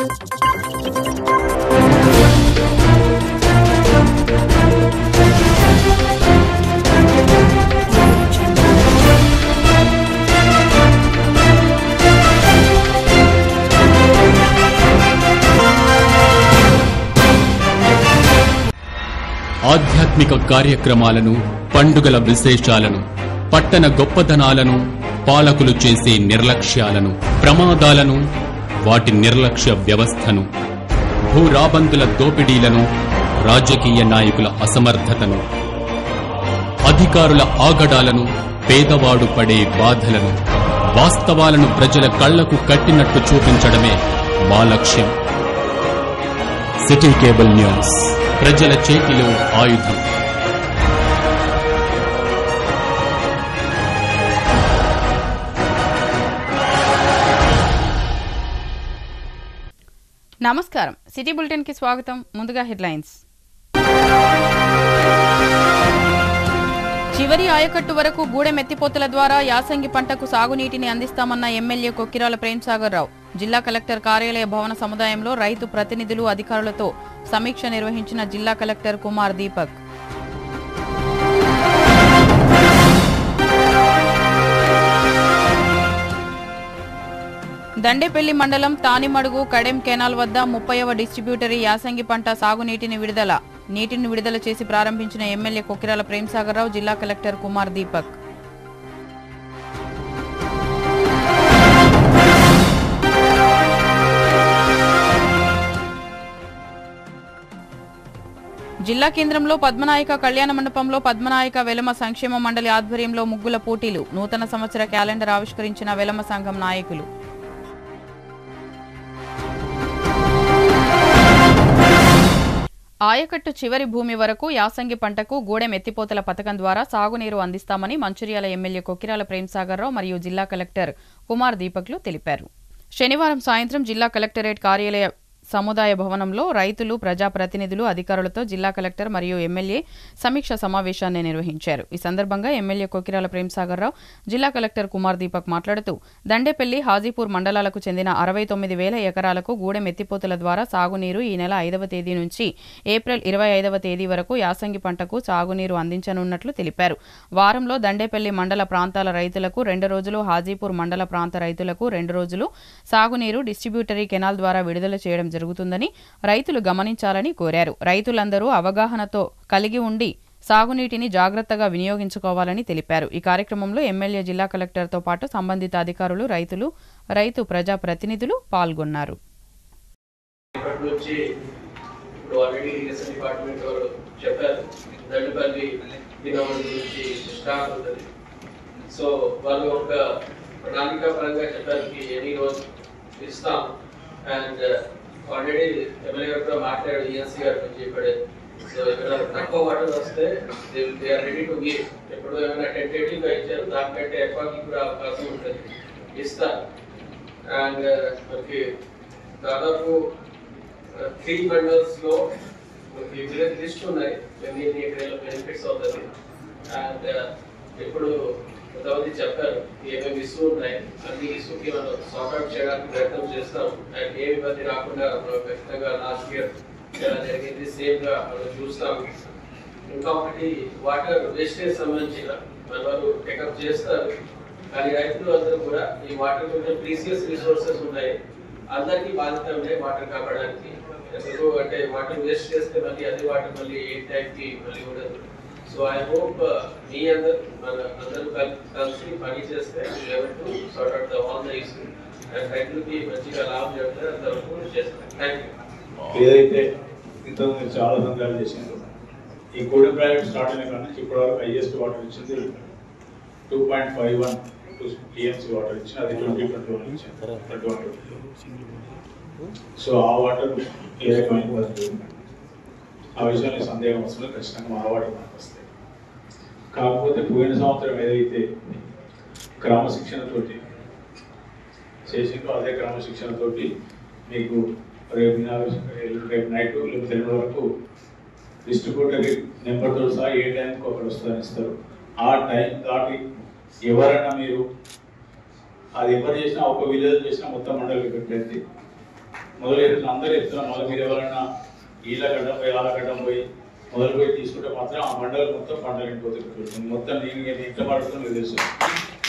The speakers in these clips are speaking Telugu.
ఆధ్యాత్మిక కార్యక్రమాలను, పండుగల విశేషాలను, పట్టణ గొప్పదనాలను, పాలకులు చేసే నిర్లక్ష్యాలను, ప్రమాదాలను, వాటి నిర్లక్ష్య వ్యవస్థను, భూరాబందుల దోపిడీలను, రాజకీయ నాయకుల అసమర్థతను, అధికారుల ఆగడాలను, పేదవాడు పడే బాధలను, వాస్తవాలను ప్రజల కళ్లకు కట్టినట్టు చూపించడమే మా లక్ష్యం. సిటీ కేబుల్ న్యూస్, ప్రజల చేతిలో ఆయుధం. నమస్కారం, సిటీ బులెటిన్ కి స్వాగతం. ముందుగా హెడ్లైన్స్. చివరి ఆయకట్టు వరకు గూడెం ఎత్తిపోతల ద్వారా యాసంగి పంటకు సాగునీటిని అందిస్తామన్న ఎమ్మెల్యే కొక్కిరాల ప్రేమ్సాగర్ రావు. జిల్లా కలెక్టర్ కార్యాలయ భవన సముదాయంలో రైతు ప్రతినిధులు, అధికారులతో సమీక్ష నిర్వహించిన జిల్లా కలెక్టర్ కుమార్ దీపక్. దండేపల్లి మండలం తానిమడుగు కడెం కెనాల్ వద్ద 30వ డిస్ట్రిబ్యూటరీ యాసంగి పంట సాగునీటిని విడుదల చేసి ప్రారంభించిన ఎమ్మెల్యే కొక్కిరాల ప్రేమ్సాగర్ రావు, జిల్లా కలెక్టర్ కుమార్ దీపక్. జిల్లా కేంద్రంలో పద్మనాయక కళ్యాణ మండపంలో పద్మనాయక వెలమ సంక్షేమ మండలి ఆధ్వర్యంలో ముగ్గుల పోటీలు. నూతన సంవత్సర క్యాలెండర్ ఆవిష్కరించిన వెలమ సంఘం నాయకులు. ఆయకట్టు చివరి భూమి వరకు యాసంగి పంటకు గూడెం ఎత్తిపోతల పథకం ద్వారా సాగునీరు అందిస్తామని మంచిర్యాల ఎమ్మెల్యే కొక్కిరాల ప్రేమ్సాగర్ రావు మరియు జిల్లా కలెక్టర్ కుమార్ దీపక్లు తెలిపారు. శనివారం సాయంత్రం జిల్లా కలెక్టరేట్ కార్యాలయ సముదాయ భవనంలో రైతులు, ప్రజాప్రతినిధులు, అధికారులతో జిల్లా కలెక్టర్ మరియు ఎమ్మెల్యే సమీక్ష సమావేశాన్ని నిర్వహించారు. ఈ సందర్భంగా ఎమ్మెల్యే కొక్కిరాల ప్రేమ్సాగర్ రావు, జిల్లా కలెక్టర్ కుమార్ దీపక్ మాట్లాడుతూ దండేపల్లి, హాజీపూర్ మండలాలకు చెందిన 69,000 ఎకరాలకు గూడెం ఎత్తిపోతల ద్వారా సాగునీరు ఈ నెల 5వ తేదీ నుంచి ఏప్రిల్ 25వ తేదీ వరకు యాసంగి పంటకు సాగునీరు అందించనున్నట్లు తెలిపారు. వారంలో దండేపల్లి మండల ప్రాంతాల రైతులకు 2 రోజులు, హాజీపూర్ మండల ప్రాంత రైతులకు 2 రోజులు సాగునీరు డిస్ట్రిబ్యూటరీ కెనాల్ ద్వారా విడుదల చేయడం జరుగుతుందని రైతులు గమనించాలని కోరారు. రైతులందరూ అవగాహనతో కలిగి ఉండి సాగునీటిని జాగ్రత్తగా వినియోగించుకోవాలని తెలిపారు. ఈ కార్యక్రమంలో ఎమ్మెల్యే, జిల్లా కలెక్టర్తో పాటు సంబంధిత అధికారులు, రైతు ప్రజా ప్రతినిధులు పాల్గొన్నారు. ఆల్రెడీ ఎమ్మెల్యే గారు కూడా మాట్లాడారు, ఈఎన్సీ గారు నుంచి చెప్పాడు. సో ఇక్కడ తక్కువ వాటర్ వస్తే they are ready to give. ఎప్పుడు ఏమైనా టెంటేటివ్ గా ఇచ్చారు, దానికంటే ఎక్కువకి కూడా అవకాశం ఉంటుంది, ఇస్తారు. అండ్ మనకి దాదాపు 3 మండల్స్ లో మనకి విలేజ్ లిస్ట్ ఉన్నాయి, ఎన్ని ఎకరాల బెనిఫిట్స్ అవుతుంది. అండ్ ఇప్పుడు కొంతమంది చెప్పారు ఏమేమి ఇష్యూ ఉన్నాయి, అన్ని ఇష్యూకి మనం సార్ట్అవుట్ చేయడానికి ప్రయత్నం చేస్తాం. అండ్ ఏ ఇబ్బంది రాకుండా మనం ఖచ్చితంగా లాస్ట్ ఇయర్ ఎలా జరిగింది సేమ్ గా మనం చూస్తాం. ఇంకొకటి వాటర్ వేస్టేజ్ సంబంధించిన మన వాళ్ళు టేకప్ చేస్తారు, కానీ రైతులు అందరూ కూడా ఈ వాటర్ కొంచెం ప్రీసియస్ రిసోర్సెస్ ఉన్నాయి, అందరికీ బాధ్యత ఉన్నాయి వాటర్ కాపాడడానికి. ఎందుకు అంటే వాటర్ వేస్ట్ చేస్తే మళ్ళీ అదే వాటర్ మళ్ళీ ఏ టైంకి మళ్ళీ ఉండదు. సో ఐ హోప్ మీ అందరూ కలిసి పని చేస్తే sort out all the issue and రైతులకి మంచిగా లాభం చెప్తే అంతవరకు చేస్తాం. Thank you. ఏదైతే ఇంతకుముందు చాలా సంఘాలు చేసిందో ఈ గూడెం ప్రాజెక్ట్ స్టార్ట్ అయిన కానీ ఇప్పటి వరకు హైయెస్ట్ వాటర్ ఇచ్చింది 2.51 టీఎంసీ వాటర్ ఇచ్చింది, అది 2021 ఇచ్చింది. సో ఆ వాటర్ ఏ రకమైన పద్ధతి ఆ విషయంలో సందేహం వస్తుంది, ఖచ్చితంగా మా వాటర్ మనకు వస్తాయి. కాకపోతే పోయిన సంవత్సరం ఏదైతే క్రమశిక్షణతోటి చేసిందో అదే క్రమశిక్షణతోటి మీకు రేపు నైట్ లేకపోతే 2 వరకు డిస్ట్రిబ్యూటరీ నెంబర్తో సహా ఏ టైంకి ఒకరు వస్తుందని ఇస్తారు. ఆ టైం దాటి ఎవరైనా మీరు అది ఎవరు చేసినా, ఒక విలేజ్ చేసినా మొత్తం మండలికి పెట్టేది మొదలైతే అందరూ చెప్తున్నాం. మళ్ళీ మీరు ఎవరైనా ఈల గడ్డం పోయి ఆల గడ్డం పోయి మొదలుపోయి తీసుకుంటే మాత్రం ఆ మండలం మొత్తం పంటలు వెళ్ళిపోతుంది. మొత్తం నేను ఇంట్లో పడుతుంది మీకు తెలుసు.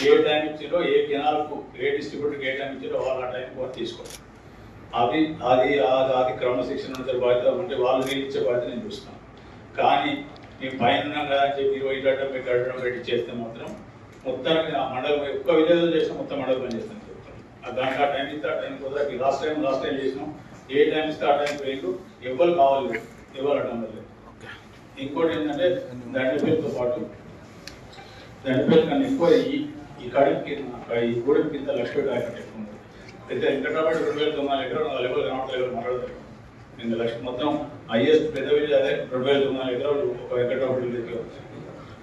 ఏ టైం ఇచ్చారో ఏ కెనాల్కు ఏ డిస్ట్రిబ్యూటర్కి ఏ టైం ఇచ్చారో వాళ్ళు ఆ టైంకి వాళ్ళు తీసుకోండి. అది అది అది క్రమశిక్షణ ఉండే బాధ్యత ఉంటే వాళ్ళు నీళ్ళు ఇచ్చే బాధ్యత నేను చూస్తాను. కానీ మేము పైన ఉన్నాం కదా అని చెప్పి 20 గడ్డం మీకు గడ్డం పెట్టి చేస్తే మాత్రం మొత్తానికి ఆ మండలం ఒక్క విలేజ్లో చేసిన మొత్తం మండలం పని చేస్తాను చెప్తాను. దానికి ఆ టైం ఇస్తే ఆ టైం కుదరకి లాస్ట్ టైం చేసినాం. ఏ టైం ఇస్తే ఆ టైం పోయిండు. ఎవరు కావాలి ఎవరు అడ్డం లేదు. ఇంకోటి ఏంటంటే దండపల్లితో పాటు దండపల్లి కన్నా ఎక్కువ ఈ కడికి ఈ గూడెం కింద లక్ష్మీ ఎక్కువ ఉంది. అయితే వెంకటరాబడి 2900 ఎకరాలు లెవెల్ కనబడ లెవెల్ మాట్లాడతారు. ఇంకా లక్ష్మి మొత్తం హైయెస్ట్ పెద్ద విలేజ్ అదే 2900 ఎకరాలు ఒక వెంకటరాబడి విలేజ్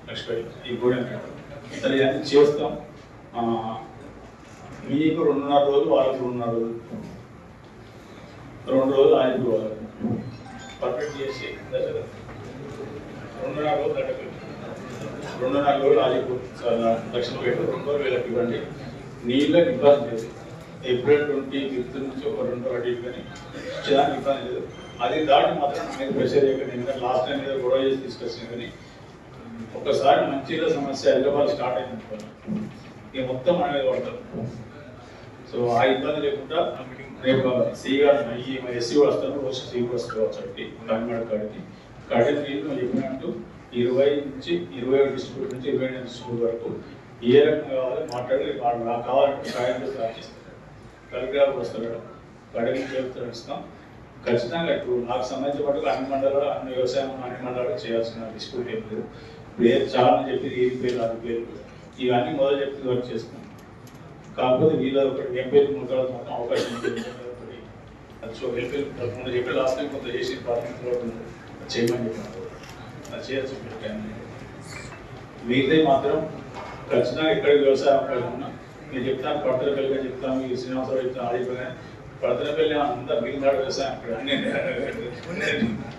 లక్ష్మీ ఈ గూడెం. సరే ఇవన్నీ చేస్తాం. మీకు 2.5 రోజులు వాళ్ళకి 2.5 రోజులు 2 రోజులు ఆగిపోవాలి. పర్ఫెక్ట్ చేసి 2.5 రోజులు గంటకు 2.5 రోజులు ఆగిపోతుంది. లక్షలు పెట్టి 2,000 ఇవ్వండి. నీళ్ళకి ఇబ్బంది లేదు. ఏప్రిల్ 25 నుంచి ఒక 2 అటు కానీ చేయడానికి ఇబ్బంది లేదు. అది దాటి మాత్రం మీద ప్రెషర్ చేయకండి. ఎందుకంటే లాస్ట్ టైం మీద గొడవ చేసి తీసుకొచ్చింది. కానీ ఒకసారి మంచిగా సమస్య హైదరాబాద్ స్టార్ట్ అయింది ఇక మొత్తం మన మీద పడతారు. సో ఆ ఇబ్బంది లేకుండా రేపు సీగా ఎస్సీ వస్తాను రోజు సీ వస్తుంది కాకినాడ కాడికి కడికి నీళ్ళు చెప్పినట్టు 20 నుంచి 21 డిస్ట్రిబ్యూట్ నుంచి 22 డిస్ట్రిబ్యూట్ వరకు ఏ రకంగా కావాలి మాట్లాడి వాళ్ళు కావాలంటే సాయంత్రం స్టార్ట్ చేస్తారు. కలెక్టర్ వస్తారు కడికి చెప్తారు ఇస్తాం. ఖచ్చితంగా ఇప్పుడు నాకు సంబంధించిన పాటు అన్ని మండలాలు అన్ని వ్యవసాయం అన్ని మండలాలు చేయాల్సిన డిస్ప్యూట్ ఏం లేదు. పేరు చాలా చెప్పి ఈ పేరు అది పేరు ఇవన్నీ మొదలు చెప్పి వర్క్ చేస్తున్నాం. కాకపోతే వీళ్ళ ఒకటి ఎంపీ ముఖాలు మాత్రం అవకాశం ఉంటుంది. సో ఎంపీ తప్పకుండా చెప్పి లాస్ట్ టైం కొంత చేసి ప్రాథమిక చేయమని చెప్పినారు. అది చేయొచ్చు. మిగతా మాత్రం ఖచ్చితంగా ఎక్కడికి వ్యవసాయ అవకాశం ఉన్నా నేను చెప్తాను. పడతలపల్లిగా చెప్తాను. ఈ శ్రీనివాసరావు చెప్తాను. ఆడిపోయినా పడతలపల్లి అంతా మిగిలినాడు వ్యవసాయం అక్కడ అన్ని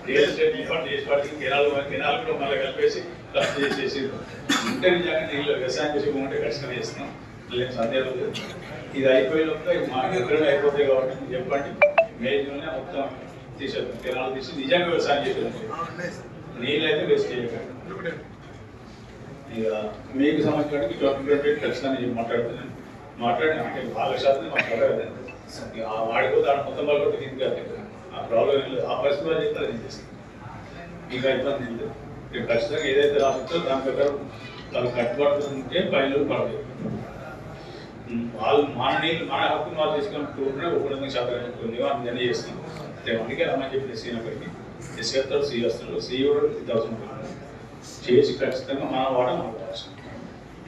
రియల్ ఎస్టేట్ చేసి వాటికి కెనాల్ కూడా మళ్ళీ కలిపేసి ఖర్చు చేసేసి ఉంటే నిజంగా నీళ్ళు వ్యవసాయం చేసి ఉంటే ఖచ్చితంగా చేస్తున్నాం. లేదు సందేహం లేదు. ఇది అయిపోయేలోపు మా దగ్గర అయిపోతాయి కాబట్టి మీరు చెప్పండి. మేలోనే మొత్తం తీసేద్దాం. కెనాలు తీసి నిజంగా వ్యవసాయం చేసేది. నీళ్ళు అయితే వేస్ట్ చేయకండి. ఇక మీకు సంబంధించి 20 ఖచ్చితంగా మాట్లాడుతున్నాను. మాట్లాడి అంటే వాళ్ళ శాతం మాట్లాడలేదు. వాడిపోతే ఆడ మొత్తం వాళ్ళు కొట్టి తీసుకెళ్తాను. ఆ ప్రాబ్లం ఏం లేదు. ఆ పరిస్థితుల్లో చెప్తారు నేను చేస్తాను. ఇంకా ఇబ్బంది ఏం లేదు. మీరు ఖచ్చితంగా ఏదైతే రాస్తుందో దాని ప్రకారం వాళ్ళు కట్టుబాటు ఉంటే పైన పడలేదు. వాళ్ళు మన నీళ్ళు మన హక్కును వాళ్ళు తీసుకుని ఉపయోగం శాతం కొన్ని అందరినీ చేస్తున్నాం. అందుకే రమ్మని చెప్పి సీనక్కడికి ఎస్సీ వస్తారు, సి వస్తారు. సి కూడా 1000 చేసి ఖచ్చితంగా మన వాట మనకు రావాల్సింది.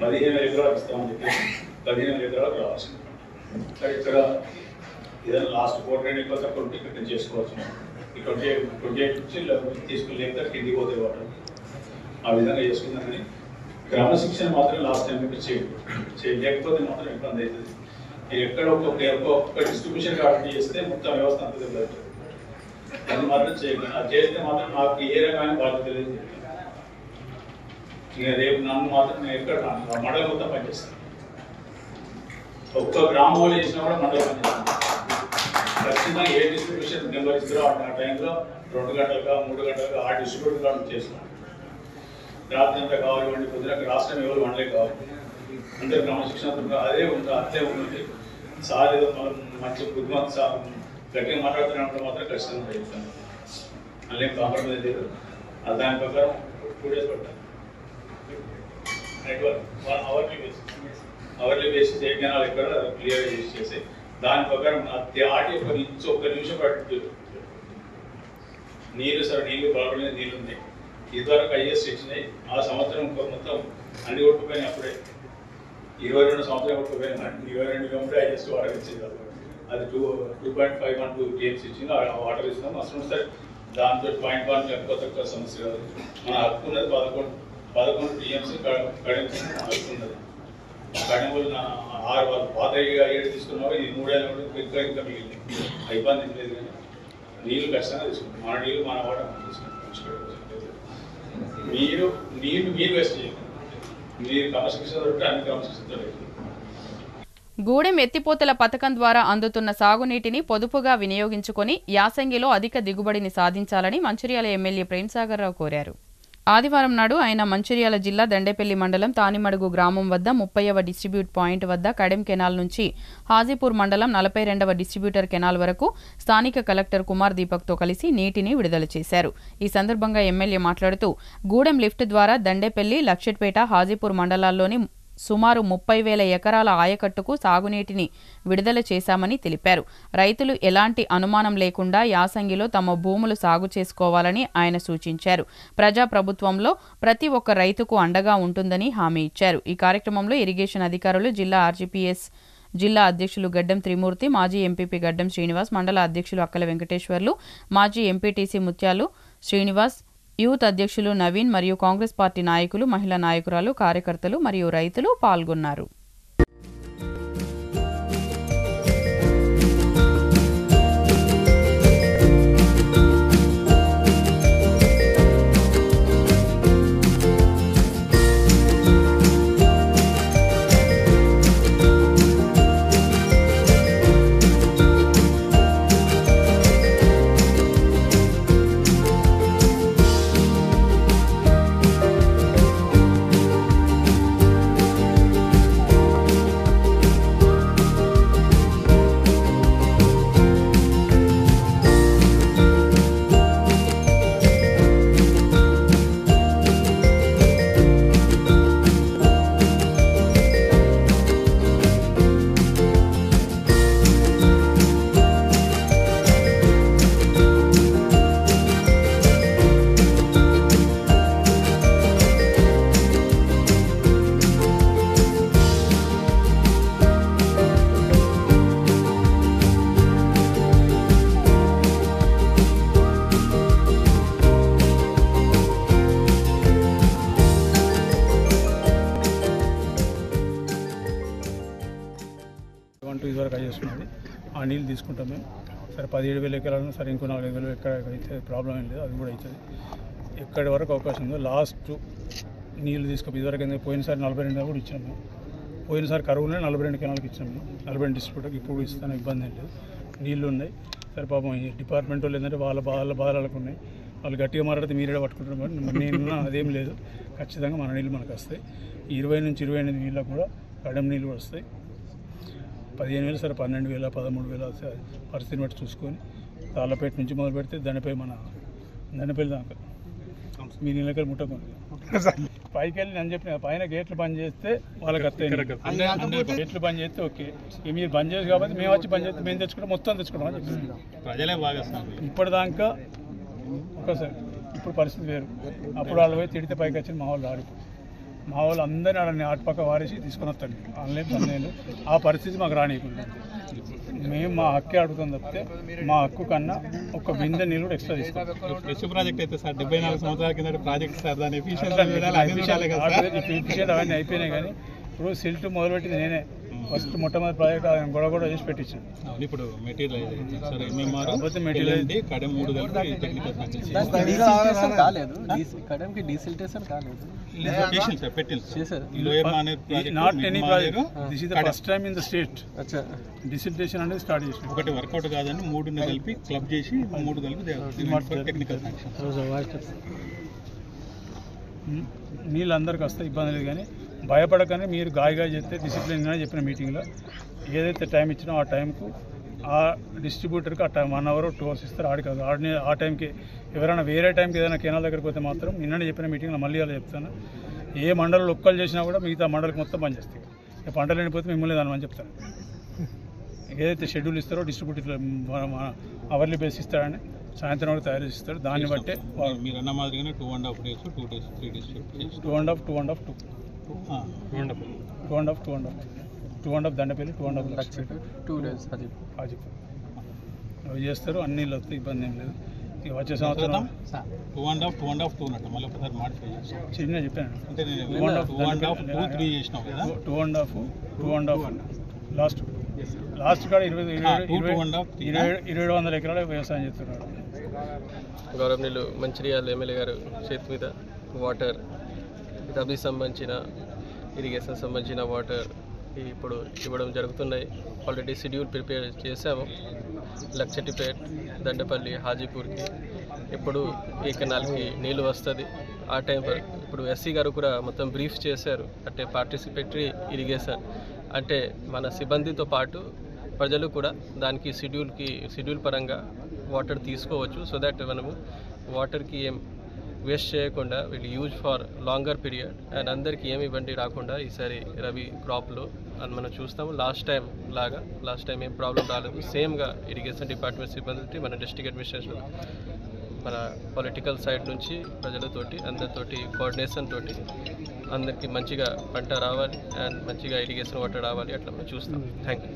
15,000 ఎకరాలు ఇస్తామని చెప్పి 15,000 ఎకరాలకు రావాల్సింది. ఇక్కడ ఏదైనా లాస్ట్ 4 ఎక్కువ తక్కువ ఉంటే ఇక్కడ చేసుకోవచ్చు. ఈ 28 నుంచి తీసుకుని లేకపోతే కిందికి పోతే వాటర్ ఆ విధంగా చేసుకుందాం. కానీ క్రమశిక్షణ మాత్రం లాస్ట్ టైం ఇక్కడ చేయలేకపోతే మాత్రం ఇబ్బంది అవుతుంది. ఎక్కడ ఒక్కొక్క డిస్ట్రిబ్యూషన్ కాబట్టి చేస్తే మొత్తం వ్యవస్థ అంత దెబ్బతింటుంది. అది మాత్రం చేయగలను. అది చేస్తే మాత్రం నాకు ఏ రకమైన బాధ్యత తెలియదు. ఇక రేపు నన్ను మాత్రం నేను ఎక్కడ మండలం మొత్తం పనిచేస్తాను. ఒక్క గ్రామంలో చేసినా కూడా మండలం పనిచేస్తాను. ఖచ్చితంగా ఏ డిస్ట్రిబ్యూషన్ నెంబర్ ఇస్తారో ఆ టైంలో 2 గంటలుగా 3 గంటలుగా ఆ డిస్ట్రిబ్యూటర్ కాదు చేస్తున్నాను. రాత్రి అంతా కావాలి పొద్దున రాష్ట్రం ఎవరు వండలే కావాలి. అందరు క్రమశిక్షణ అదే ఉంటుంది. అంతే ఉంటుంది. సార్ ఏదో మనం మంచి బుద్ధిమంత సార్ గట్టిగా మాట్లాడుతున్నప్పుడు మాత్రం ఖచ్చితంగా చెప్తాను. మళ్ళీ కాంప్రమైజ్ లేదు. దాని ప్రకారం 2 days పడతాను. అవర్లీ బేసిస్ ఏ కెనాల్ ఎక్కడ క్లియర్గా చేసి దాని ప్రకారం ఆటి ఒక్క నిమిషం పడుతుంది. నీళ్ళు సార్ నీళ్ళు ప్రాబ్లం నీళ్ళు ఉన్నాయి. ఇదివరకు హైయెస్ట్ ఇచ్చినాయి. ఆ సంవత్సరం మొత్తం అన్ని కొట్టుకుపోయినాయి. అప్పుడే 22 సంవత్సరం కొట్టుకుపోయినా 22 కంటే హైయెస్ట్ వాటర్ ఇచ్చింది. అది 2.51 TMC ఇచ్చింది. ఆ వాటర్ ఇస్తున్నాం. అసలు సార్ దాంతో 0.1 తక్కువ సమస్య కాదు. మన హక్కు ఉన్నది 11 TMC హక్కు ఉన్నది. కడిమూలు 6 వాళ్ళు పాత 7 తీసుకున్నారు. ఈ 3 ఏళ్ళు ఇంకా మిగిలింది. ఇబ్బంది లేదు. కానీ నీళ్ళు ఖచ్చితంగా తీసుకుంటాం. మన నీళ్ళు మన వాటర్ మనం తీసుకుంటాం. మీరు వేస్ట్ చేయండి. మీరు క్రమశిక్షణ దొరికితే అన్ని క్రమశిక్షణ దొరికి గూడెం ఎత్తిపోతల పథకం ద్వారా అందుతున్న సాగునీటిని పొదుపుగా వినియోగించుకొని యాసంగిలో అధిక దిగుబడిని సాధించాలని మంచిర్యాల ఎమ్మెల్యే ప్రేమ్సాగర్ రావు కోరారు. ఆదివారం నాడు ఆయన మంచిర్యాల జిల్లా దండేపల్లి మండలం తానిమడుగు గ్రామం వద్ద 30వ డిస్ట్రిబ్యూట్ పాయింట్ వద్ద కడెం కెనాల్ నుంచి హాజీపూర్ మండలం 42వ డిస్ట్రిబ్యూటర్ కెనాల్ వరకు స్థానిక కలెక్టర్ కుమార్ దీపక్తో కలిసి నీటిని విడుదల చేశారు. ఈ సందర్భంగా ఎమ్మెల్యే మాట్లాడుతూ గూడెం లిఫ్ట్ ద్వారా దండేపల్లి, లక్షెట్పేట, హాజీపూర్ మండలాల్లోని సుమారు 30,000 ఎకరాల ఆయకట్టుకు సాగునీటిని విడుదల చేశామని తెలిపారు. రైతులు ఎలాంటి అనుమానం లేకుండా యాసంగిలో తమ భూములు సాగు చేసుకోవాలని ఆయన సూచించారు. ప్రజాప్రభుత్వంలో ప్రతి ఒక్క రైతుకు అండగా ఉంటుందని హామీ ఇచ్చారు. ఈ కార్యక్రమంలో ఇరిగేషన్ అధికారులు, జిల్లా ఆర్జీపీఎస్ జిల్లా అధ్యక్షులు గడ్డం త్రిమూర్తి, మాజీ ఎంపీపీ గడ్డం శ్రీనివాస్, మండల అధ్యక్షులు అక్కల వెంకటేశ్వర్లు, మాజీ ఎంపీటీసీ ముత్యాలు శ్రీనివాస్, యూత్ అధ్యక్షులు నవీన్ మరియు కాంగ్రెస్ పార్టీ నాయకులు, మహిళా నాయకురాలు, కార్యకర్తలు మరియు రైతులు పాల్గొన్నారు. ఇదివరకు అయ్యేస్తున్నది ఆ నీళ్ళు తీసుకుంటాం మేము. సరే 17,000 ఎకరాలను సరే ఇంకో 4,000 ఎక్కడ అయితే ప్రాబ్లం ఏం లేదు, అది కూడా అవుతుంది. ఎక్కడి వరకు అవకాశం ఉందో లాస్ట్ నీళ్ళు తీసుకొని ఇదివరకు అయితే పోయినసారి 42 కూడా ఇచ్చాము మేము. పోయినసారి కరువునే 42 కెనాల్కి ఇచ్చాము మేము, 42 డిస్ట్రిబ్యూటర్కి. ఇప్పుడు ఇస్తాను, ఇబ్బంది ఏం లేదు, నీళ్ళు ఉన్నాయి. సరే పాపం ఈ డిపార్ట్మెంట్ వాళ్ళు ఏంటంటే వాళ్ళ బాధలకు ఉన్నాయి, వాళ్ళు గట్టిగా మాట్లాడితే మీరే పట్టుకుంటున్నారు. మరి నేను అదేం లేదు, ఖచ్చితంగా మన నీళ్ళు మనకు వస్తాయి. 20 నుంచి 28 నీళ్ళకు కూడా కడెం నీళ్ళు కూడా వస్తాయి. 15,000 సరే 12,000 13,000 పరిస్థితిని బట్టి చూసుకొని తాళ్ళపేట నుంచి మొదలు పెడితే దండపల్లి దాకా మీ నీళ్ళకి ముట్టకుండా పైకి వెళ్ళి నేను చెప్పిన పైన గేట్లు బంద్ చేస్తే వాళ్ళకి వస్తాయి. గేట్లు బంద్ చేస్తే ఓకే, మీరు బంద్ చేసి కాబట్టి మేము వచ్చి బంద్ చేస్తే మేము తెచ్చుకుంటాం, మొత్తం తెచ్చుకుంటాం అని చెప్పి ప్రజలే బాగా ఇప్పటిదాకా ఒకసారి. ఇప్పుడు పరిస్థితి వేరు. అప్పుడు వాళ్ళు పోయి తిడితే పైకి వచ్చి మా వాళ్ళు ఆడిపోయి మా వాళ్ళు అందరినీ వాళ్ళని ఆటుపక్క వారేసి తీసుకొని వస్తాను. ఆన్లైన్ ఆ పరిస్థితి మాకు రానియకుండా మేము మా హక్కే అడుగుతాం తప్పితే మా హక్కు కన్నా ఒక బిందె నీళ్ళు కూడా ఎక్స్ట్రా తీసుకుంటాం. ఫ్రెష్ ప్రాజెక్ట్ అయితే సార్ 74 సంవత్సరాల కింద ప్రాజెక్ట్ సార్, దాని ఎఫిషియెంట్ అవన్నీ అయిపోయినాయి. కానీ ఇప్పుడు సిల్ట్ మొదలుపెట్టింది నేనే ఫస్ట్ మొట్టమొదటి ప్రాజెక్ట్ ఆయన గొడవ చేసి పెట్టించాను. ఇప్పుడు material not any project, this is the first time in the state desiltation అనేది స్టార్ట్ చేసి ఒకటి వర్కౌట్ కాదని 3 కలిపి క్లబ్ చేసి 3 కలిపి టెక్నికల్ నీళ్ళు అందరికి వస్తాయి, ఇబ్బంది లేదు. కానీ భయపడకనే మీరు గాయగా చేస్తే డిసిప్లిన్గానే చెప్పిన మీటింగ్లో ఏదైతే టైం ఇచ్చినా ఆ టైంకు ఆ డిస్ట్రిబ్యూటర్కి ఆ టైం 1 అవర్ 2 అవర్స్ ఇస్తారు. ఆడికి కాదు, ఆ టైంకి ఎవరైనా వేరే టైంకి ఏదైనా కెనాల్ దగ్గరికి పోతే మాత్రం నిన్ననే చెప్పిన మీటింగ్లో మళ్ళీ అలా చెప్తాను. ఏ మండలం ఒక్కలు చేసినా కూడా మిగతా మండలికి మొత్తం పనిచేస్తాయి. పంటలు ఎండిపోతే మిమ్మల్ని దాని చెప్తాను. ఏదైతే షెడ్యూల్ ఇస్తారో డిస్ట్రిబ్యూటర్ అవర్లీ బేస్ ఇస్తాడని సాయంత్రం వరకు తయారు చేస్తాడు. దాన్ని బట్టే మీరు అన్న మాదిరిగానే 2.5 days 2 days 3 days 2.5 Dandepalli 2.5 days Hajipur అవి చేస్తారు. అన్ని నీళ్ళు వస్తాయి, ఇబ్బంది ఏం లేదు. ఇక వచ్చే సంవత్సరం 2.5 ఉన్నట్టు మళ్ళీ ఒకసారి మాడిఫై చేస్తాం. చిన్న చెప్పాను అంటే 2.5 చేసినాం కదా, 2.5 లాస్ట్ కాడ 2700 ఎకరాలు వ్యవసాయం చేస్తున్నారు. గౌరవనీయులు మంచిర్యాల ఎమ్మెల్యే గారు చేతి మీద వాటర్ రబీ సంబంధించిన ఇరిగేషన్ సంబంధించిన వాటర్ ఇప్పుడు ఇవ్వడం జరుగుతున్నాయి. ఆల్రెడీ షెడ్యూల్ ప్రిపేర్ చేసాము. లక్షటిపేట్, దండపల్లి, హాజీపూర్కి ఇప్పుడు ఈ కెనాల్కి నీళ్ళు వస్తుంది. ఆ టైం ఇప్పుడు ఎస్సీ గారు కూడా మొత్తం బ్రీఫ్ చేశారు. అంటే పార్టిసిపేటరీ ఇరిగేషన్ అంటే మన సిబ్బందితో పాటు ప్రజలు కూడా దానికి షెడ్యూల్ పరంగా వాటర్ తీసుకోవచ్చు. సో దట్ మనము వాటర్కి ఏం వేస్ట్ చేయకుండా వీళ్ళు use for longer period and అందరికీ ఏమి ఇబ్బంది రాకుండా ఈసారి రబీ క్రాప్లో అని మనం చూస్తాము. లాస్ట్ టైం ఏం ప్రాబ్లం రాలేదు. సేమ్గా ఇరిగేషన్ డిపార్ట్మెంట్ సిబ్బంది మన డిస్ట్రిక్ట్ అడ్మినిస్ట్రేషన్ మన పొలిటికల్ సైడ్ నుంచి ప్రజలతోటి అందరితోటి కోఆర్డినేషన్ తోటి అందరికీ మంచిగా పంట రావాలి అండ్ మంచిగా ఇరిగేషన్ వాటర్ రావాలి అట్లా మనం చూస్తాం. Thank you.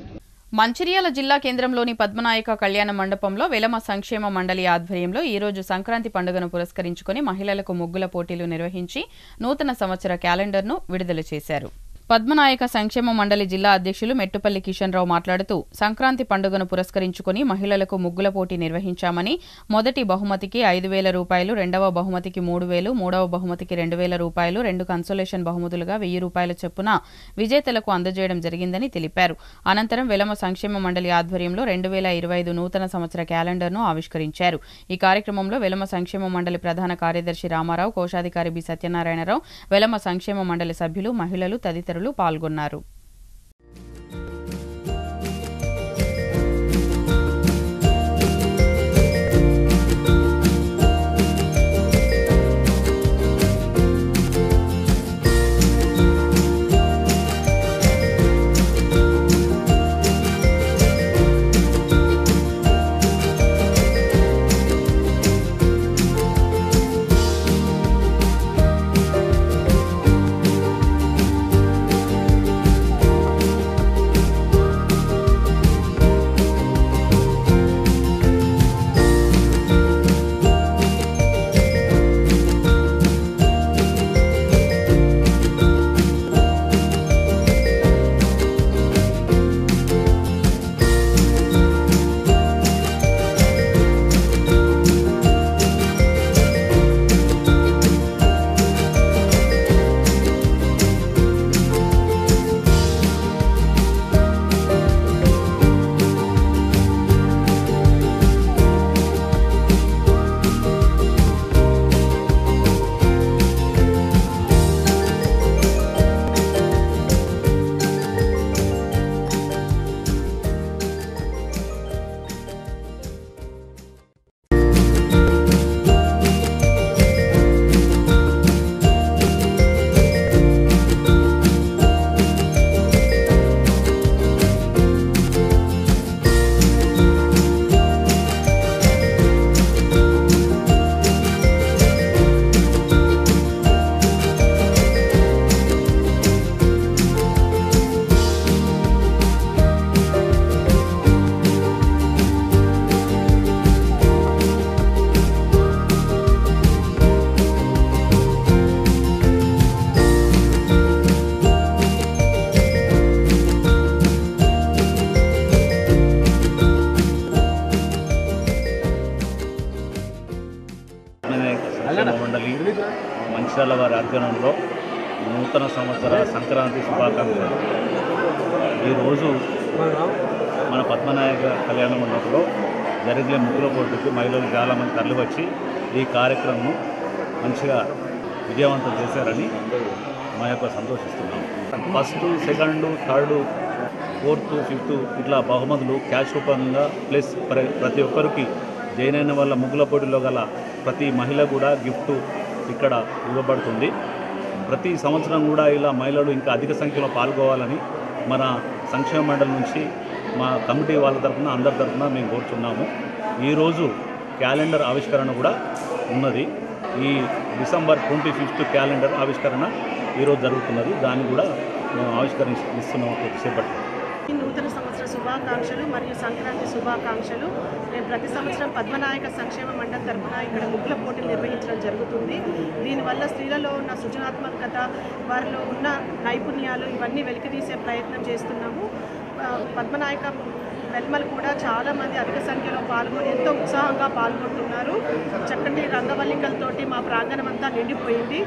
మంచిర్యాల జిల్లా కేంద్రంలోని పద్మనాయక కళ్యాణ మండపంలో వెలమ సంక్షేమ మండలి ఆధ్వర్యంలో ఈరోజు సంక్రాంతి పండుగను పురస్కరించుకుని మహిళలకు ముగ్గుల పోటీలు నిర్వహించి నూతన సంవత్సర క్యాలెండర్ను విడుదల చేశారు. పద్మనాయక సంక్షేమ మండలి జిల్లా అధ్యక్షులు మెట్టుపల్లి కిషన్ రావు మాట్లాడుతూ సంక్రాంతి పండుగను పురస్కరించుకుని మహిళలకు ముగ్గుల పోటీ నిర్వహించామని, మొదటి బహుమతికి 5,000 రూపాయలు, రెండవ బహుమతికి 3,000, మూడవ బహుమతికి 2,000 రూపాయలు, 2 కన్సోలేషన్ బహుమతులుగా 1,000 రూపాయల చొప్పున విజేతలకు అందజేయడం జరిగిందని తెలిపారు. అనంతరం వెలమ సంక్షేమ మండలి ఆధ్వర్యంలో 2025 నూతన సంవత్సర క్యాలెండర్ను ఆవిష్కరించారు. ఈ కార్యక్రమంలో వెలమ సంక్షేమ మండలి ప్రధాన కార్యదర్శి రామారావు, కోశాధికారి బి సత్యనారాయణరావు, వెలమ సంక్షేమ మండలి సభ్యులు, మహిళలు తదితరులు పాల్గొన్నారు. మండలి మంచిర్యాల వారి ఆధ్వర్యంలో నూతన సంవత్సర సంక్రాంతి శుభాకాంక్షలు. ఈరోజు మన పద్మనాయక కళ్యాణ మండపంలో జరిగే ముగ్గుల పోటీకి మహిళలు చాలామంది తరలివచ్చి ఈ కార్యక్రమం మంచిగా విజయవంతం చేశారని మా యొక్క సంతోషిస్తున్నాం. First, second, third, fourth, fifth ఇట్లా బహుమతులు క్యాష్ రూపంగా ప్లస్ ప్రతి ఒక్కరికి జైన్ అయిన వాళ్ళ ముగ్గుల పోటీలో గల ప్రతి మహిళ కూడా గిఫ్ట్ ఇక్కడ ఇవ్వబడుతుంది. ప్రతి సంవత్సరం కూడా ఇలా మహిళలు ఇంకా అధిక సంఖ్యలో పాల్గొవాలని మన సంక్షేమ మండలి నుంచి మా కమిటీ వాళ్ళ తరఫున అందరి తరఫున మేము కోరుతున్నాము. ఈరోజు క్యాలెండర్ ఆవిష్కరణ కూడా ఉన్నది. ఈ డిసెంబర్ 25 క్యాలెండర్ ఆవిష్కరణ ఈరోజు జరుగుతున్నది. దాన్ని కూడా మేము ఆవిష్కరిస్తున్నాము కొద్దిసేపట్లో. నూతన సంవత్సర శుభాకాంక్షలు మరియు సంక్రాంతి శుభాకాంక్షలు. మేము ప్రతి సంవత్సరం పద్మనాయక సంక్షేమ మండలి తరఫున ఇక్కడ ముగ్గుల పోటీలు నిర్వహించడం జరుగుతుంది. దీనివల్ల స్త్రీలలో ఉన్న సృజనాత్మకత, వారిలో ఉన్న నైపుణ్యాలు ఇవన్నీ వెలికితీసే ప్రయత్నం చేస్తున్నాము. పద్మనాయక వెల్మలు కూడా చాలామంది అధిక సంఖ్యలో పాల్గొని ఎంతో ఉత్సాహంగా పాల్గొంటున్నారు. చక్కటి రంగవల్లికలతోటి మా ప్రాంగణం అంతా నిండిపోయింది.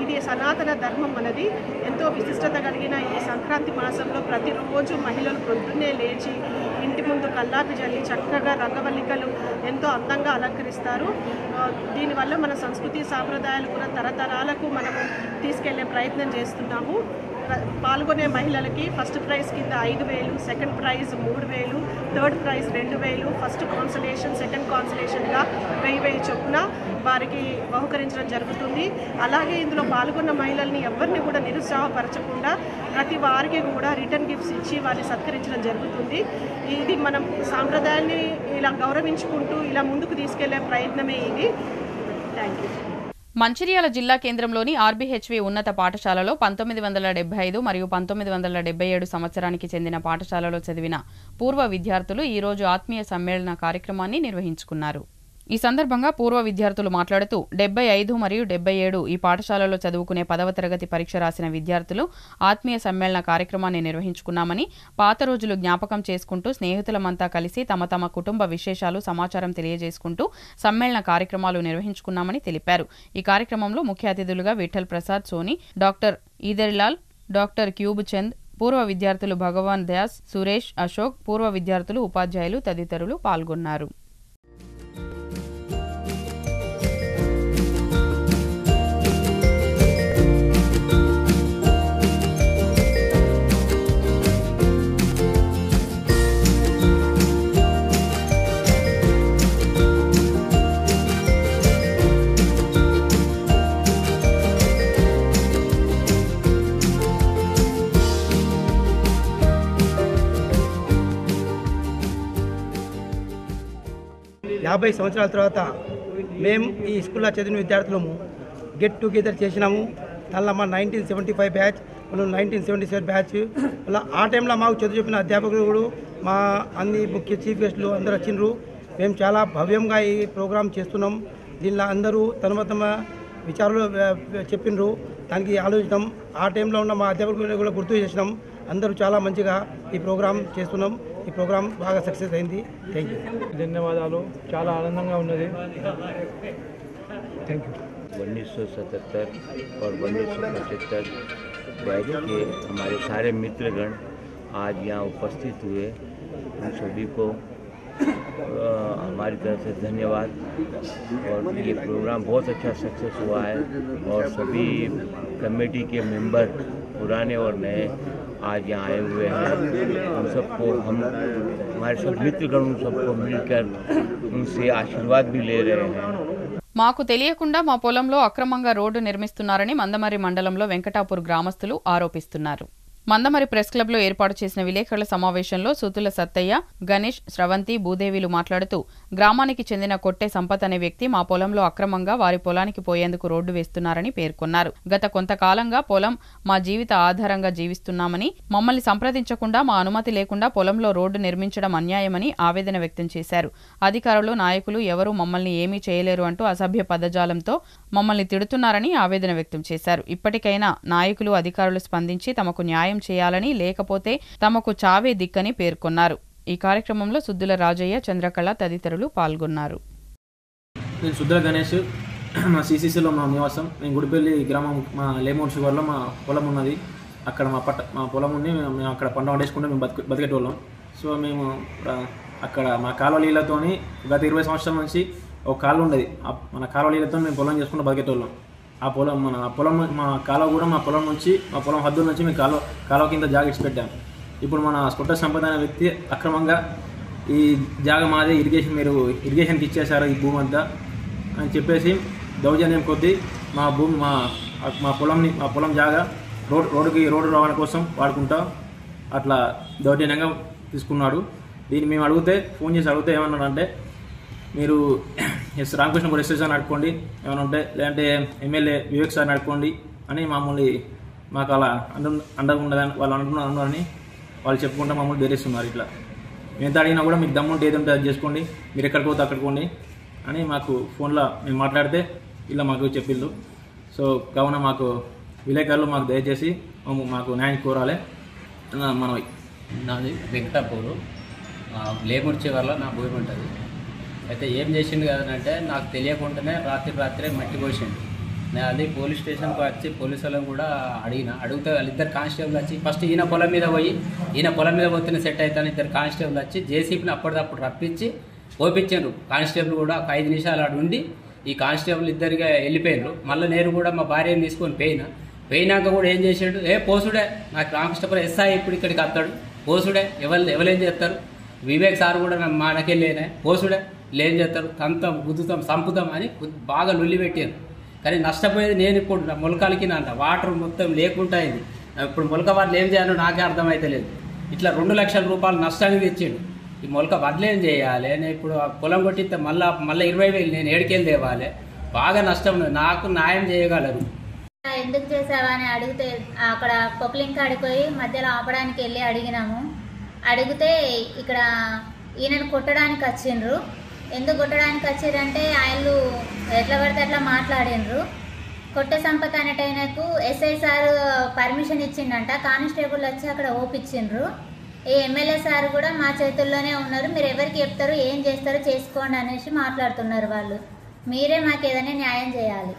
ఇది సనాతన ధర్మం అనేది ఎంతో విశిష్టత కలిగిన ఈ సంక్రాంతి మాసంలో ప్రతిరోజు మహిళలు పొద్దున్నే లేచి ఇంటి ముందు కల్లాపి జల్లి చక్కగా రంగవల్లికలు ఎంతో అందంగా అలంకరిస్తారు. దీనివల్ల మన సంస్కృతి సాంప్రదాయాలు కూడా తరతరాలకు మనము తీసుకెళ్లే ప్రయత్నం చేస్తున్నాము. పాల్గొనే మహిళలకి ఫస్ట్ ప్రైజ్ కింద 5,000, second prize 3,000, third prize 2,000, first consolation second కాన్సలేషన్గా 1,000 చొప్పున వారికి బహుకరించడం జరుగుతుంది. అలాగే ఇందులో పాల్గొన్న మహిళల్ని ఎవరిని కూడా నిరుత్సాహపరచకుండా ప్రతి వారికి కూడా రిటర్న్ గిఫ్ట్స్ ఇచ్చి వారిని సత్కరించడం జరుగుతుంది. ఇది మనం సాంప్రదాయాన్ని ఇలా గౌరవించుకుంటూ ఇలా ముందుకు తీసుకెళ్లే ప్రయత్నమే ఇది. Thank you. మంచిర్యాల జిల్లా కేంద్రంలోని ఆర్బీహెచ్వి ఉన్నత పాఠశాలలో 1975 మరియు 1977 సంవత్సరానికి చెందిన పాఠశాలలో చదివిన పూర్వ విద్యార్థులు ఈరోజు ఆత్మీయ సమ్మేళన కార్యక్రమాన్ని నిర్వహించుకున్నారు. ఈ సందర్భంగా పూర్వ విద్యార్థులు మాట్లాడుతూ 75 మరియు 77 ఈ పాఠశాలలో చదువుకునే 10వ తరగతి పరీక్ష రాసిన విద్యార్థులు ఆత్మీయ సమ్మేళన కార్యక్రమాన్ని నిర్వహించుకున్నామని, పాత రోజులు జ్ఞాపకం చేసుకుంటూ స్నేహితులమంతా కలిసి తమ తమ కుటుంబ విశేషాలు సమాచారం తెలియజేసుకుంటూ సమ్మేళన కార్యక్రమాలు నిర్వహించుకున్నామని తెలిపారు. ఈ కార్యక్రమంలో ముఖ్య అతిథులుగా విఠల్ ప్రసాద్ సోని, డాక్టర్ ఈదర్లాల్, డాక్టర్ క్యూబ్ చంద్, పూర్వ విద్యార్థులు భగవాన్ దాస్, సురేష్, అశోక్, పూర్వ విద్యార్థులు, ఉపాధ్యాయులు తదితరులు పాల్గొన్నారు. యాభై సంవత్సరాల తర్వాత మేము ఈ స్కూల్లో చదివిన విద్యార్థులము గెట్ టుగెదర్ చేసినాము. దానిలో మా 1975 బ్యాచ్, మనం 1977 బ్యాచ్. అలా ఆ టైంలో మాకు చదువు చెప్పిన అధ్యాపకులు కూడా మా అన్ని ముఖ్య చీఫ్ గెస్టులు అందరూ వచ్చిండ్రు. మేము చాలా భవ్యంగా ఈ ప్రోగ్రాం చేస్తున్నాం. దీనిలో అందరూ తమ విచారాలు చెప్పిండ్రు. దానికి ఆలోచించడం ఆ టైంలో ఉన్న మా అధ్యాపకులు కూడా గుర్తు చేసినాం. అందరూ చాలా మంచిగా ఈ ప్రోగ్రాం చేస్తున్నాం. ఈ ప్రోగ్రాం బాగా సక్సెస్ అయింది. Thank you. ధన్యవాదాలు. చాలా ఆనందంగా ఉన్నది. Thank you. 1977 और 1975 बैच के हमारे सारे मित्रगण आज यहाँ उपस्थित हुए। उन सभी को हमारी तरफ से धन्यवाद। और ये प्रोग्राम बहुत अच्छा सक्सेस हुआ है और सभी कमेटी के मेंबर पुराने और नए आज यहाँ आए हुए हैं। उन सबको हमारे सब मित्रगण उन सबको मिलकर उनसे आशीर्वाद भी ले रहे हैं। మాకు తెలియకుండా మా పొలంలో అక్రమంగా రోడ్డు నిర్మిస్తున్నారని మందమర్రి మండలంలో వెంకటాపూర్ గ్రామస్తులు ఆరోపిస్తున్నారు. మందమరి ప్రెస్ క్లబ్లో ఏర్పాటు చేసిన విలేకరుల సమావేశంలో సుతుల సత్తయ్య, గణేష్, స్రవంతి, భూదేవిలు మాట్లాడుతూ గ్రామానికి చెందిన కొట్టే సంపత్ అనే వ్యక్తి మా పొలంలో అక్రమంగా వారి పొలానికి పోయేందుకు రోడ్డు వేస్తున్నారని పేర్కొన్నారు. గత కొంతకాలంగా పొలం మా జీవిత ఆధారంగా జీవిస్తున్నామని, మమ్మల్ని సంప్రదించకుండా మా అనుమతి లేకుండా పొలంలో రోడ్డు నిర్మించడం అన్యాయమని ఆవేదన వ్యక్తం చేశారు. అధికారులు, నాయకులు ఎవరూ మమ్మల్ని ఏమీ చేయలేరు అంటూ అసభ్య పదజాలంతో మమ్మల్ని తిడుతున్నారని ఆవేదన వ్యక్తం చేశారు. ఇప్పటికైనా నాయకులు, అధికారులు స్పందించి తమకు న్యాయం చేయాలని, లేకపోతే తమకు చావే దిక్కని పేర్కొన్నారు. ఈ కార్యక్రమంలో సుద్దుల రాజయ్య, చంద్రకళ తదితరులు పాల్గొన్నారు. నేను సుద్దుల గణేష్, మా సిసిసిలో మా నివాసం. నేను గుడిపల్లి గ్రామం, మా లేమూర్ షుగర్లో మా పొలం ఉన్నది. అక్కడ మా పొలం ఉండి మేము అక్కడ పంట పండించుకుంటే మేము బతికేటోళ్ళం. సో మేము అక్కడ మా కాలువ నీళ్ళతోని గత 20 సంవత్సరాల నుంచి ఒక కాలువ ఉండేది. మన కాలువ నీళ్ళతో మేము పొలం చేసుకుంటూ బతికేటోళ్ళం. ఆ పొలం మా కాలువ కూడా మా పొలం నుంచి, మా పొలం హద్దుల నుంచి మేము కాలువ కింద జాగ ఇచ్చి పెట్టాము. ఇప్పుడు మన కొట్ట సంపద అనే వ్యక్తి అక్రమంగా ఈ జాగ మాదే, మీరు ఇరిగేషన్కి ఇచ్చేశారు ఈ భూమి అంతా అని చెప్పేసి దౌర్జన్యం కొద్దీ మా భూమి మా పొలం జాగ రోడ్డు రవాణా కోసం వాడుకుంటా అట్లా దౌర్జన్యంగా తీసుకున్నాడు. దీన్ని మేము ఫోన్ చేసి అడిగితే ఏమన్నాడంటే, మీరు రామకృష్ణ ఎస్ఐ సార్ని అడుకోండి ఏమైనా ఉంటే, లేదంటే ఎమ్మెల్యే వివేక్ సార్ని అడుకోండి అని మాకు అలా అండగా ఉండదని వాళ్ళు అంటున్నారని వాళ్ళు చెప్పుకుంటూ మమ్మల్ని బెదిరిస్తున్నారు. ఇట్లా ఎంత అడిగినా కూడా మీకు దమ్ముంటే ఏది ఉంటే అది చేసుకోండి, మీరు ఎక్కడికి పోతే అక్కడికోండి అని మాకు ఫోన్లో మేము మాట్లాడితే ఇలా మాకు చెప్పిండు. సో కావున మాకు విలేకరులు మాకు దయచేసి మాకు న్యాయం కోరాలి. మనవి నాది వెంకటాపూరు, లేమూర్ చివర్లో నా భూమి ఉంటుంది. అయితే ఏం చేసిండు కదంటే, నాకు తెలియకుండానే రాత్రే మట్టి పోసిండు. నేను అది పోలీస్ స్టేషన్కి వచ్చి పోలీసు వాళ్ళని కూడా అడిగితే వాళ్ళిద్దరు కానిస్టేబుల్ వచ్చి ఫస్ట్ ఈయన పొలం మీద పోతేనే సెట్ అవుతాను ఇద్దరు కానిస్టేబుల్ వచ్చి జేసీబీని అప్పటికప్పుడు రప్పించి ఓపించారు. కానిస్టేబుల్ కూడా ఒక 5 నిమిషాలు ఆడు ఉండి ఈ కానిస్టేబుల్ ఇద్దరిగా వెళ్ళిపోయారు. మళ్ళీ నేను కూడా మా భార్యని తీసుకొని పోయినాక కూడా ఏం చేసాడు, పోసుడే నాకు రామకృష్ణపురం ఎస్ఐ ఇప్పుడు ఇక్కడికి వస్తాడు, పోసుడే ఎవరేం చేస్తారు, వివేక్ సార్ కూడా మనకెళ్ళేనే పోసుడే ఏం చేస్తారు, తంతం గుద్దుతాం చంపుతాం అని బాగా లొల్లి పెట్టారు. కానీ నష్టపోయేది నేను ఇప్పుడు నా మొలకలకి అంట వాటర్ మొత్తం లేకుండా అయింది. ఇప్పుడు మొలక వడ్లు ఏం చేయాలో నాకే అర్థమైతలేదు. ఇట్లా 2 లక్షల రూపాయలు నష్టానికి తెచ్చాడు. ఈ మొలక వడ్లు ఏం చేయాలి, నేను ఇప్పుడు పొలం కొట్టిస్తే మళ్ళీ 20,000 నేను ఏడుకెళ్ళి తేవాలి, బాగా నష్టం. నాకు న్యాయం చేయగలరు. ఎందుకు చేసావా అని అడిగితే అక్కడ పొక్లింగ్ ఆడిపోయి మధ్యలో ఆపడానికి వెళ్ళి అడిగితే ఇక్కడ ఈయనను కొట్టడానికి వచ్చిండ్రు. ఎందుకు కొట్టడానికి వచ్చిండ్రంటే ఆయనలు ఎట్లా పడితే అట్లా మాట్లాడినరు. కొట్టే సంపత్ అనేటైనకు ఎస్ఐ సార్ పర్మిషన్ ఇచ్చిండంట, కానిస్టేబుల్ వచ్చి అక్కడ ఓపించిండ్రు. ఈ ఎమ్మెల్యే సార్ కూడా మా చేతుల్లోనే ఉన్నారు, మీరు ఎవరికి చెప్తారు ఏం చేస్తారో చేసుకోండి అనేసి మాట్లాడుతున్నారు వాళ్ళు. మీరే మాకు ఏదైనా న్యాయం చేయాలి.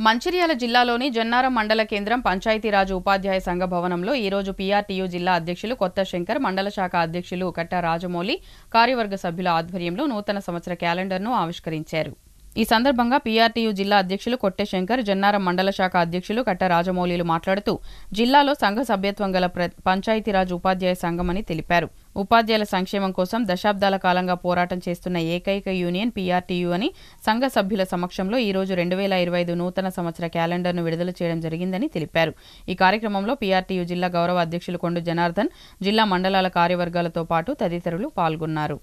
మంచిర్యాల జిల్లాలోని జన్నారం మండల కేంద్రం పంచాయతీరాజ్ ఉపాధ్యాయ సంఘ భవనంలో ఈరోజు పీఆర్టీయూ జిల్లా అధ్యక్షులు కొత్త శంకర్, మండల శాఖ అధ్యక్షులు కట్ట రాజమౌళి, కార్యవర్గ సభ్యుల ఆధ్వర్యంలో నూతన సంవత్సర క్యాలెండర్ను ఆవిష్కరించారు. ఈ సందర్భంగా పీఆర్టీయూ జిల్లా అధ్యక్షులు కొట్టె శంకర్, జన్నారం మండల శాఖ అధ్యక్షులు కట్ట రాజమౌళిలు మాట్లాడుతూ జిల్లాలో సంఘ సభ్యత్వం గల పంచాయతీరాజ్ ఉపాధ్యాయ సంఘమని తెలిపారు. ఉపాధ్యాయుల సంక్షేమం కోసం దశాబ్దాల కాలంగా పోరాటం చేస్తున్న ఏకైక యూనియన్ పీఆర్టీయూ అని సంఘ సభ్యుల సమక్షంలో ఈరోజు 2025 నూతన సంవత్సర క్యాలెండర్ను విడుదల చేయడం జరిగిందని తెలిపారు. ఈ కార్యక్రమంలో పీఆర్టీయూ జిల్లా గౌరవ అధ్యక్షులు కొండు జనార్దన్, జిల్లా మండలాల కార్యవర్గాలతో పాటు తదితరులు పాల్గొన్నారు.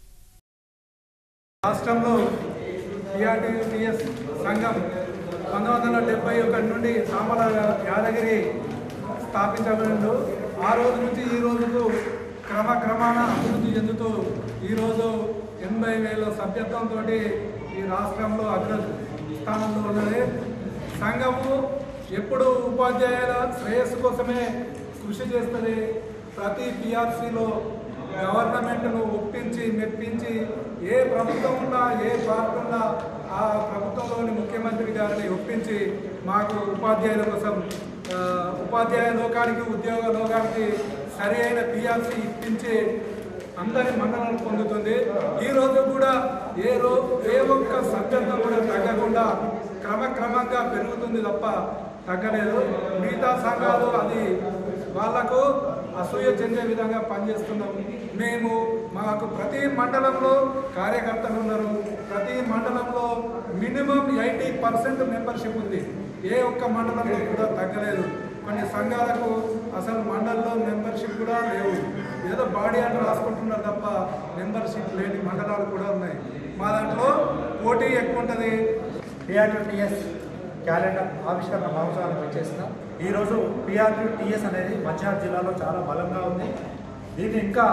పీఆర్టీఎస్ సంఘం 1971 నుండి సామల యాదగిరి స్థాపించబడింది. ఆ రోజు నుంచి ఈ రోజుకు క్రమక్రమాన అభివృద్ధి చెందుతూ ఈరోజు 80,000 సభ్యత్వంతో ఈ రాష్ట్రంలో అగ్రస్థానంలో ఉన్నది. సంఘము ఎప్పుడు ఉపాధ్యాయుల శ్రేయస్సు కోసమే కృషి చేస్తుంది. ప్రతి పిఆర్సీలో గవర్నమెంట్ను ఒప్పించి మెప్పించి ఏ ప్రభుత్వం ఉన్నా ఏ పార్టీ ఉన్నా ఆ ప్రభుత్వంలోని ముఖ్యమంత్రి గారిని ఒప్పించి మాకు ఉపాధ్యాయుల కోసం ఉపాధ్యాయ లోకానికి ఉద్యోగ లోకానికి సరి అయిన పిఆర్సీ ఇప్పించి అందరి మన్ననలు పొందుతుంది. ఈరోజు కూడా ఏ ఒక్క సభ్యత్వం కూడా తగ్గకుండా క్రమక్రమంగా పెరుగుతుంది తప్ప తగ్గలేదు. మిగతా సంఘాలు అది వాళ్లకు అసూయ చెందే విధంగా పనిచేస్తున్నాం. మాకు ప్రతి మండలంలో కార్యకర్తలు ఉన్నారు. ప్రతి మండలంలో మినిమం 80% మెంబర్షిప్ ఉంది. ఏ ఒక్క మండలంలో కూడా తగ్గలేదు. కొన్ని సంఘాలకు అసలు మండలంలో మెంబర్షిప్ కూడా లేవు. ఏదో బాడీ అని రాసుకుంటున్నారు తప్ప మెంబర్షిప్ లేని మండలాలు కూడా ఉన్నాయి. మా దాంట్లో పోటీ ఎక్కువ ఉంటుంది. పీఆర్టీఎస్ క్యాలెండర్ ఆవిష్కరణ మహోత్సవానికి వచ్చేసినాం. ఈరోజు పీఆర్టీఎస్ అనేది మంచిర్యాల జిల్లాలో చాలా బలంగా ఉంది. దీన్ని ఇంకా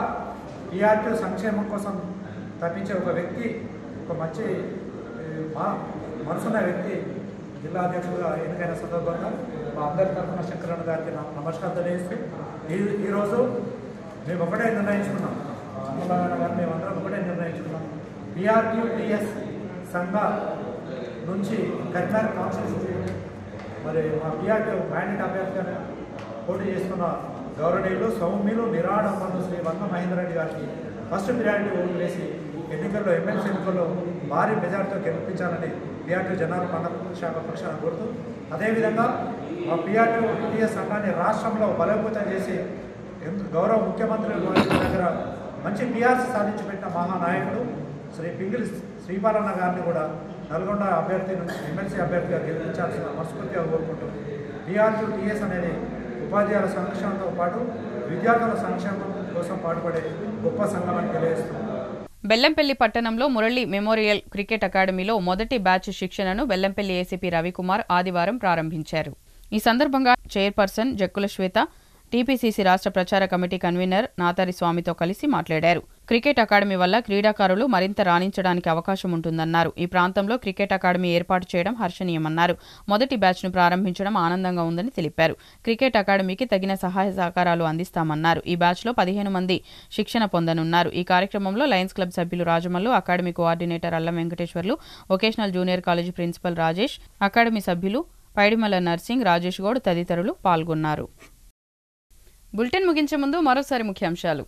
పీఆర్టీ సంక్షేమం కోసం తప్పించే ఒక వ్యక్తి, ఒక మంచి మనసున్న వ్యక్తి జిల్లా అధ్యక్షులుగా ఎన్నికైన సందర్భంగా మా అందరి తరఫున శంకరన్న గారికి నమస్కారం తెలియజేస్తూ ఈరోజు మేము ఒకటే నిర్ణయించుకున్నాం. అన్నదాన గారు మేమందరం ఒకటే నిర్ణయించుకున్నాం. పీఆర్టీఎస్ సంఘ నుంచి కరీంనగర్ కాన్స్టిట్యూన్సీ మరి మా పీఆర్టీ మ్యాండేట్ అభ్యర్థిగా పోటీ చేస్తున్న గౌరవనీయులు సౌమ్యులు నిరాడంబరులు శ్రీ వంగ మహేందర్ రెడ్డి గారికి ఫస్ట్ ప్రియారిటీ ఓటు వేసి ఎన్నికల్లో ఎమ్మెల్సీ ఎన్నికల్లో భారీ మెజార్టీతో గెలిపించాలని పీఆర్టీ జనరల్ మండల శాఖ పక్షాన కోరుతూ, అదేవిధంగా మా పీఆర్టీఎస్ సంఘాన్ని రాష్ట్రంలో బలోపేతం చేసి గౌరవ ముఖ్యమంత్రి దగ్గర మంచి పీఆర్సీ సాధించి పెట్టిన మహానాయకుడు శ్రీ పింగిలి శ్రీపాలన్న గారిని కూడా నల్గొండ అభ్యర్థి నుంచి ఎమ్మెల్సీ అభ్యర్థిగా గెలిపించాల్సిన మనస్ఫూర్తిగా కోరుకుంటుంది. పీఆర్టీఎస్ అనేది ఉపాధ్యాయుల సంక్షేమంతో పాటు విద్యార్థుల సంక్షేమం కోసం పాటుపడే గొప్ప సంఘం అని తెలియజేస్తుంది. బెల్లంపల్లి పట్టణంలో మురళి మెమోరియల్ క్రికెట్ అకాడమీలో మొదటి బ్యాచ్ శిక్షణను బెల్లంపల్లి ఏసీపీ రవికుమార్ ఆదివారం ప్రారంభించారు. ఈ సందర్భంగా చైర్పర్సన్ జక్కుల శ్వేత, టీపీసీసీ రాష్ట్ర ప్రచార కమిటీ కన్వీనర్ నాతారి స్వామితో కలిసి మాట్లాడారు. క్రికెట్ అకాడమీ వల్ల క్రీడాకారులు మరింత రాణించడానికి అవకాశం ఉంటుందన్నారు. ఈ ప్రాంతంలో క్రికెట్ అకాడమీ ఏర్పాటు చేయడం హర్షణీయమన్నారు. మొదటి బ్యాచ్ను ప్రారంభించడం ఆనందంగా ఉందని తెలిపారు. క్రికెట్ అకాడమీకి తగిన సహాయ సహకారాలు అందిస్తామన్నారు. ఈ బ్యాచ్లో 15 మంది శిక్షణ పొందనున్నారు. ఈ కార్యక్రమంలో లయన్స్ క్లబ్ సభ్యులు Rajamallu, academy coordinator Allam Venkateswarlu, vocational junior college principal Rajesh, academy సభ్యులు పైడిమల నర్సింగ్, రాజేష్ గౌడ్ తదితరులు పాల్గొన్నారు. బులెటిన్ ముగించే ముందు మరోసారి ముఖ్యాంశాలు.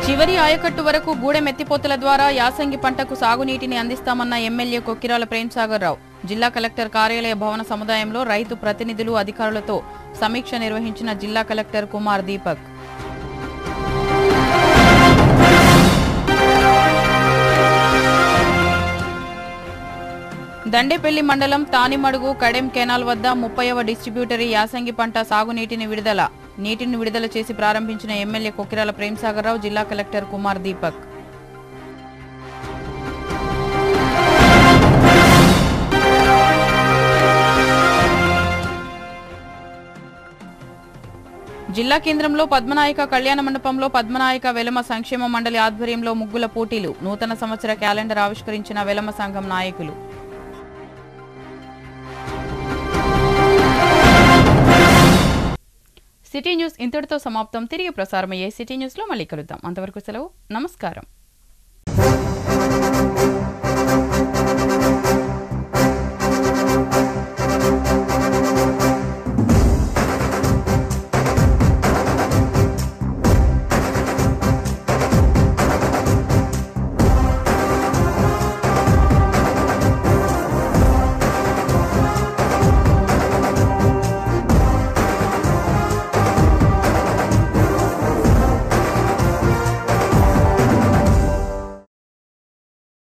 చివరి ఆయకట్టు వరకు గూడెం ఎత్తిపోతల ద్వారా యాసంగి పంటకు సాగునీటిని అందిస్తామన్న ఎమ్మెల్యే కొక్కిరాల ప్రేమ్సాగర్ రావు. జిల్లా కలెక్టర్ కార్యాలయ భవన సముదాయంలో రైతు ప్రతినిధులు, అధికారులతో సమీక్ష నిర్వహించిన జిల్లా కలెక్టర్ కుమార్ దీపక్. దండేపల్లి మండలం తానిమడుగు కడెం కెనాల్ వద్ద 30వ డిస్ట్రిబ్యూటరీ యాసంగి పంట సాగునీటిని విడుదల చేసి ప్రారంభించిన ఎమ్మెల్యే కొక్కిరాల ప్రేమ్సాగర్ రావు, జిల్లా కలెక్టర్ కుమార్ దీపక్. జిల్లా కేంద్రంలో పద్మనాయక కళ్యాణ మండపంలో పద్మనాయక వెలమ సంక్షేమ మండలి ఆధ్వర్యంలో ముగ్గుల పోటీలు. నూతన సంవత్సర క్యాలెండర్ ఆవిష్కరించిన వెలమ సంఘం నాయకులు. సిటీ న్యూస్ ఇంతటితో సమాప్తం. తిరిగి ప్రసారమయ్యే సిటీ న్యూస్లో మళ్ళీ కలుద్దాం. అంతవరకు సెలవు. నమస్కారం.